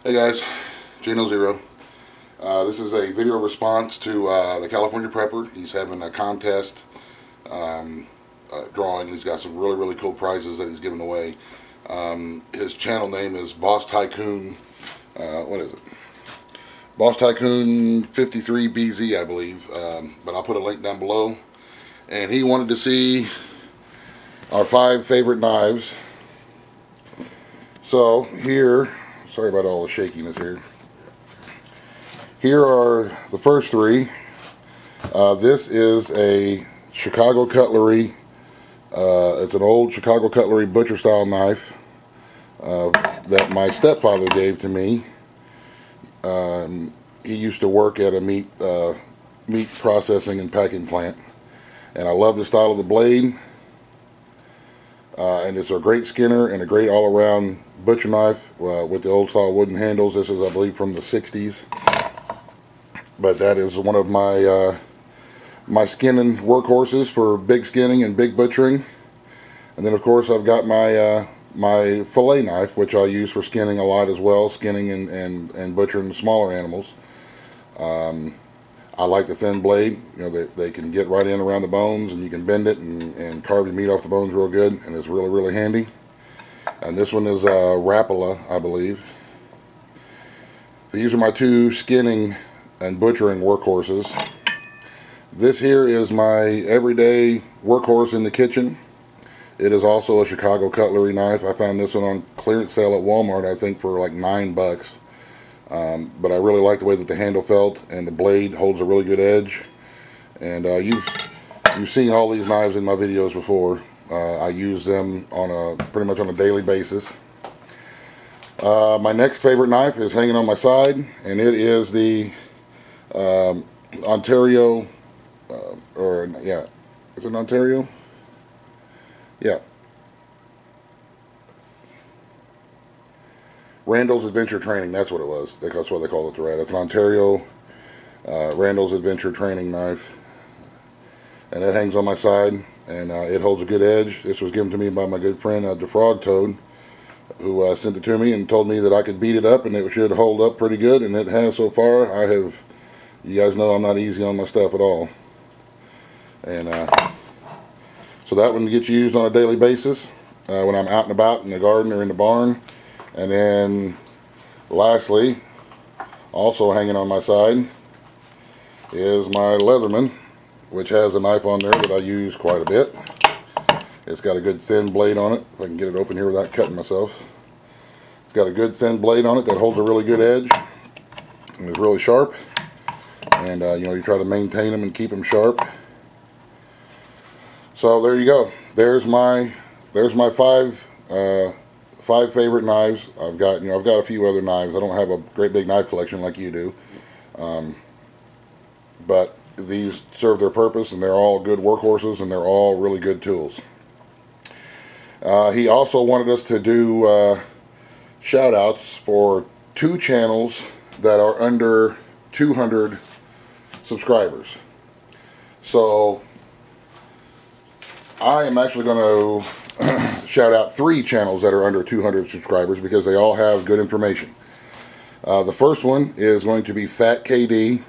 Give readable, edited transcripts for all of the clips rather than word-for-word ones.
Hey guys, Gino Zero. This is a video response to the California Prepper. He's having a contest drawing. He's got some really cool prizes that he's giving away. His channel name is Boss Tycoon. What is it? Boss Tycoon 53BZ, I believe. But I'll put a link down below. And he wanted to see our 5 favorite knives. So here. Sorry about all the shakiness here. Here are the first 3. This is a Chicago Cutlery. It's an old Chicago Cutlery butcher style knife that my stepfather gave to me. He used to work at a meat processing and packing plant. And I love the style of the blade. And it's a great skinner and a great all-around butcher knife with the old style wooden handles. This is, I believe, from the 60s. But that is one of my my skinning workhorses for big skinning and big butchering. And then, of course, I've got my my fillet knife, which I use for skinning a lot as well, skinning and butchering smaller animals. I like the thin blade. You know, they can get right in around the bones, and you can bend it and carve the meat off the bones real good, and it's really handy. And this one is Rapala, I believe. These are my 2 skinning and butchering workhorses. This here is my everyday workhorse in the kitchen. It is also a Chicago Cutlery knife. I found this one on clearance sale at Walmart, I think, for like $9. But I really like the way that the handle felt, and the blade holds a really good edge. And you've seen all these knives in my videos before. I use them on pretty much on a daily basis. My next favorite knife is hanging on my side, and it is the Ontario, is it Ontario? Yeah. Randall's Adventure Training, that's what it was. That's what they call it, right? It's an Ontario Randall's Adventure Training knife. And it hangs on my side, and it holds a good edge. This was given to me by my good friend, DeFrog Toad, who sent it to me and told me that I could beat it up and it should hold up pretty good, and it has so far. You guys know I'm not easy on my stuff at all. And so that one gets used on a daily basis when I'm out and about in the garden or in the barn. And then lastly, also hanging on my side, is my Leatherman, which has a knife on there that I use quite a bit. It's got a good thin blade on it. If I can get it open here without cutting myself. It's got a good thin blade on it that holds a really good edge and is really sharp. And you know, you try to maintain them and keep them sharp. So there you go. There's my 5 favorite knives. I've got a few other knives. I don't have a great big knife collection like you do, but these serve their purpose, and they're all good workhorses, and they're all really good tools. He also wanted us to do shout outs for 2 channels that are under 200 subscribers. So I am actually going to shout out 3 channels that are under 200 subscribers because they all have good information. The first one is going to be Fat KD.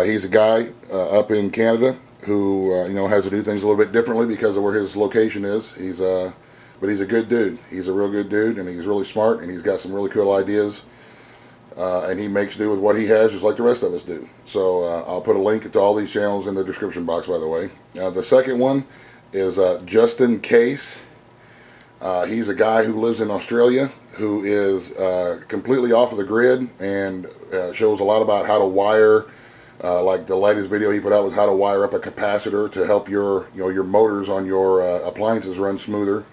He's a guy up in Canada who you know, has to do things a little bit differently because of where his location is. But he's a good dude. He's a real good dude, and he's really smart, and he's got some really cool ideas. And he makes do with what he has, just like the rest of us do. So I'll put a link to all these channels in the description box, by the way. The second one is Justin Case. He's a guy who lives in Australia, who is completely off of the grid, and shows a lot about how to wire. Like the latest video he put out was how to wire up a capacitor to help your motors on your appliances run smoother.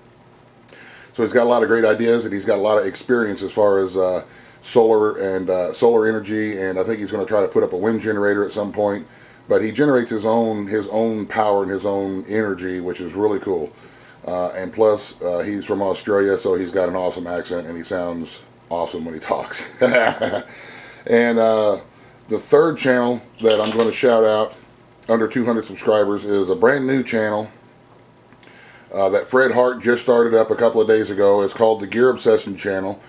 So he's got a lot of great ideas, and he's got a lot of experience as far as solar energy, and I think he's going to try to put up a wind generator at some point. But he generates his own power and his own energy, which is really cool. And plus, he's from Australia, so he's got an awesome accent, and he sounds awesome when he talks. And the third channel that I'm going to shout out under 200 subscribers is a brand new channel that Fred Hart just started up a couple of days ago. It's called the Gear Obsession channel.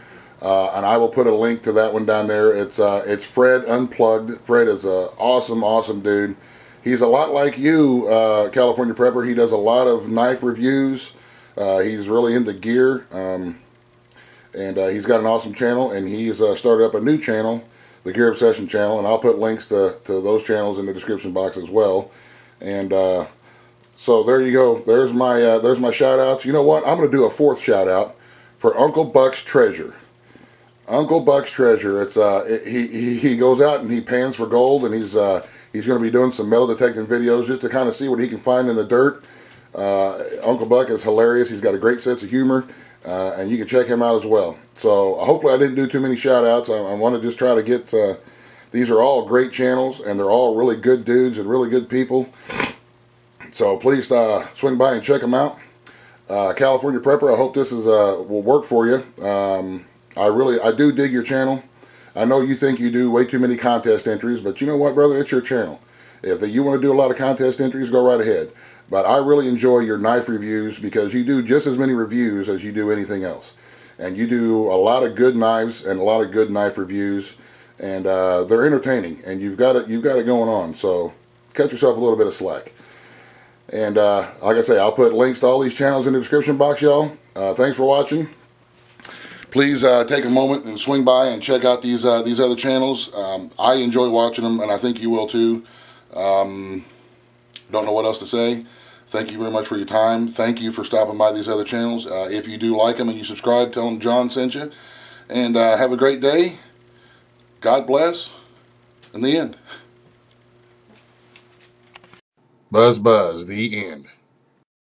And I will put a link to that one down there. It's Fred Unplugged. Fred is a awesome dude. He's a lot like you, California Prepper. He does a lot of knife reviews. He's really into gear, and he's got an awesome channel. And he's started up a new channel, the Gear Obsession channel, and I'll put links to those channels in the description box as well. And so there you go. There's my shout outs. You know what? I'm going to do a fourth shout out for Uncle Buck's Treasure. Uncle Buck's Treasure. It's he goes out and he pans for gold, and he's going to be doing some metal detecting videos just to kind of see what he can find in the dirt. Uncle Buck is hilarious. He's got a great sense of humor, and you can check him out as well. So hopefully I didn't do too many shout outs. I want to just try to get these are all great channels, and they're all really good dudes and really good people. So please swing by and check them out. California Prepper, I hope this is will work for you. I do dig your channel. I know you think you do way too many contest entries, but you know what, brother? It's your channel. If you want to do a lot of contest entries, go right ahead. But I really enjoy your knife reviews because you do just as many reviews as you do anything else. And you do a lot of good knives and a lot of good knife reviews, and they're entertaining. And you've got it going on. So cut yourself a little bit of slack. And like I say, I'll put links to all these channels in the description box, y'all. Thanks for watching. Please take a moment and swing by and check out these other channels. I enjoy watching them, and I think you will too. Don't know what else to say. Thank you very much for your time. Thank you for stopping by these other channels. If you do like them and you subscribe, tell them John sent you. And have a great day. God bless. In the end. Buzz, the end.